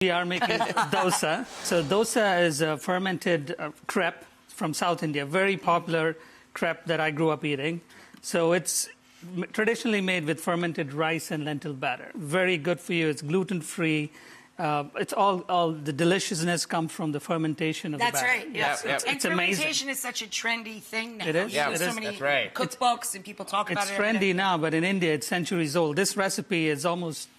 We are making dosa. So dosa is a fermented crepe from South India, very popular crepe that I grew up eating. So it's traditionally made with fermented rice and lentil batter. Very good for you. It's gluten-free. It's all the deliciousness comes from the fermentation of the batter. That's right. Yes. Yep. And It's fermentation amazing. is such a trendy thing now. It is. You Yeah, see it so is. many That's right. cookbooks and people talk about It's it. every trendy day. now, but in India, it's centuries old. This recipe is almost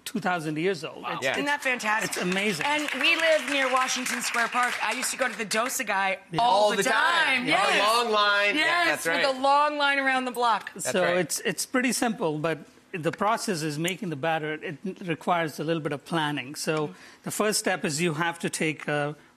2,000 years old. Wow. Isn't that fantastic? It's amazing. And we live near Washington Square Park. I used to go to the Dosa guy All the time. Yes. The long line. Yes, Yeah, that's right. with a long line around the block. So right. it's pretty simple, but the process is making the batter. It requires a little bit of planning. So the first step is you have to take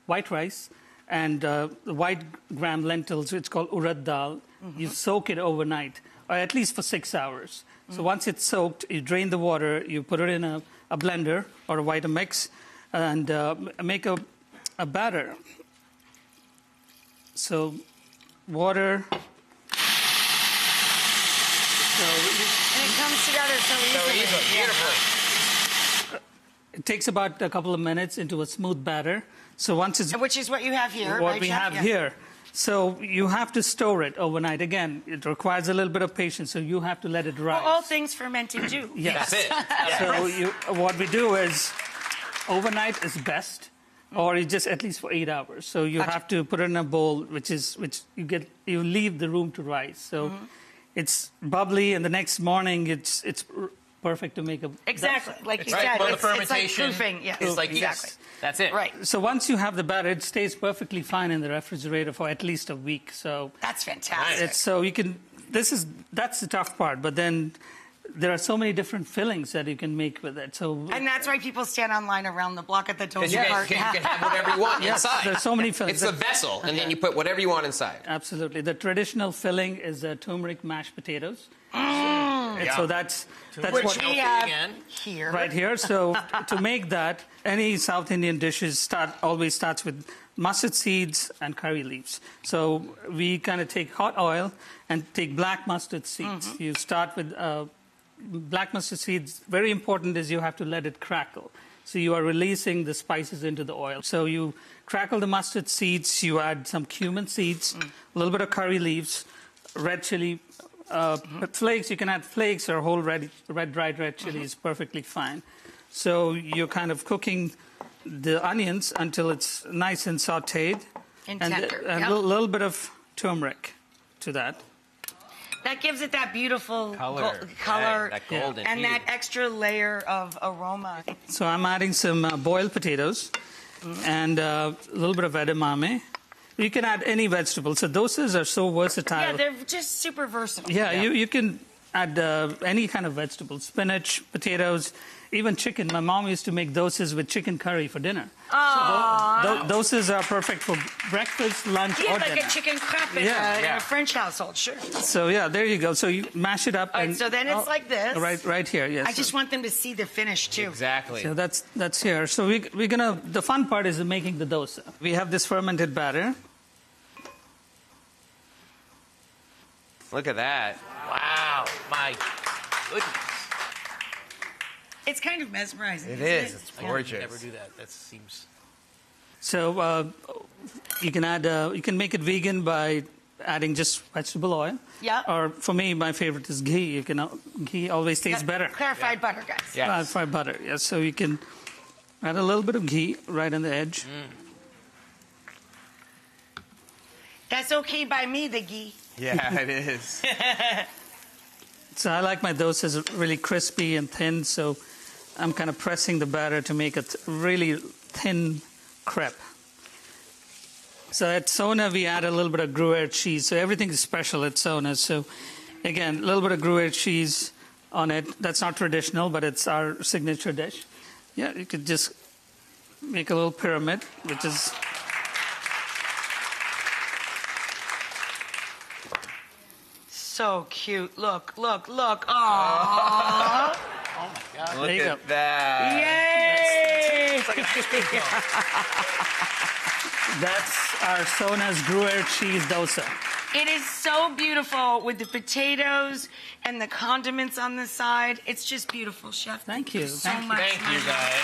white rice and the white gram lentils. It's called urad dal. You soak it overnight, or at least for 6 hours. So once it's soaked, you drain the water. You put it in a blender or a Vitamix, and make a batter. So water. And it comes together so easily. Yeah. Beautifully. It takes about a couple of minutes into a smooth batter. So once it's Which is what you have here, what right, we Chef? have Yeah. here. So you have to store it overnight. Again, it requires a little bit of patience, so you have to let it rise. Well, all things fermented do. Yes. That's it. So what we do is overnight is best, or you just at least for 8 hours. So you have to put it in a bowl, which you leave the room to rise. So it's bubbly, and the next morning it's perfect to make a Exactly, like you Right. said. Well, the It's like fermentation proofing. Yes. is like exactly. yes. That's it. Right. So once you have the batter, it stays perfectly fine in the refrigerator for at least a week. So That's fantastic. it's so you can. That's the tough part, but then there are so many different fillings that you can make with it. So And that's why people stand online around the block at the Because Dosa you Park. can have whatever you want yes, inside. there's so many fillings. It's the vessel, and then you put whatever you want inside. Absolutely, the traditional filling is turmeric mashed potatoes. So that's Which what we have here. right here. So to make that, any South Indian dishes always starts with mustard seeds and curry leaves. So we kind of take hot oil and take black mustard seeds. You start with black mustard seeds. Very important is you have to let it crackle. So you are releasing the spices into the oil. So you crackle the mustard seeds. You add some cumin seeds, a little bit of curry leaves, red chili. Flakes, you can add flakes or whole dried red chili is perfectly fine. So you're kind of cooking the onions until it's nice and sautéed. And and tender, a yep. little bit of turmeric to that. That gives it that beautiful Color. color That golden and hue. that extra layer of aroma. So I'm adding some boiled potatoes and a little bit of edamame. You can add any vegetable. So dosas are so versatile. Yeah, they're just super versatile. Yeah, you can add any kind of vegetable, spinach, potatoes, even chicken. My mom used to make dosas with chicken curry for dinner. Aww. So dosas are perfect for breakfast, lunch, Yeah, or like dinner. a chicken crepe in, Yeah. in a French household, sure. So yeah, there you go. So you mash it up. All right, and so then it's like this. Right here, yes. I just want them to see the finish, too. Exactly. So that's here. So we're gonna. The fun part is making the dosa. We have this fermented batter. Look at that. Wow. My goodness. It's kind of mesmerizing. It isn't is. it? It's gorgeous. Never do that. That seems. So you can make it vegan by adding just vegetable oil. Yeah. Or for me, my favorite is ghee. Ghee always tastes better. Clarified butter, guys. Yeah. Fried butter, yes. So you can add a little bit of ghee right on the edge. That's okay by me, the ghee. Yeah, it is. So I like my dosas really crispy and thin, so I'm kind of pressing the batter to make a really thin crepe. So at SONA, we add a little bit of Gruyere cheese. So everything is special at SONA. So again, a little bit of Gruyere cheese on it. That's not traditional, but it's our signature dish. Yeah, you could just make a little pyramid, which is... So cute. Look, look, look. Aww. Oh my God. Look There you at go. that. Yay! That's our SONA's Gruyere cheese dosa. It is so beautiful with the potatoes and the condiments on the side. It's just beautiful, Chef. Thank you. So Thank you. much. Thank you, guys.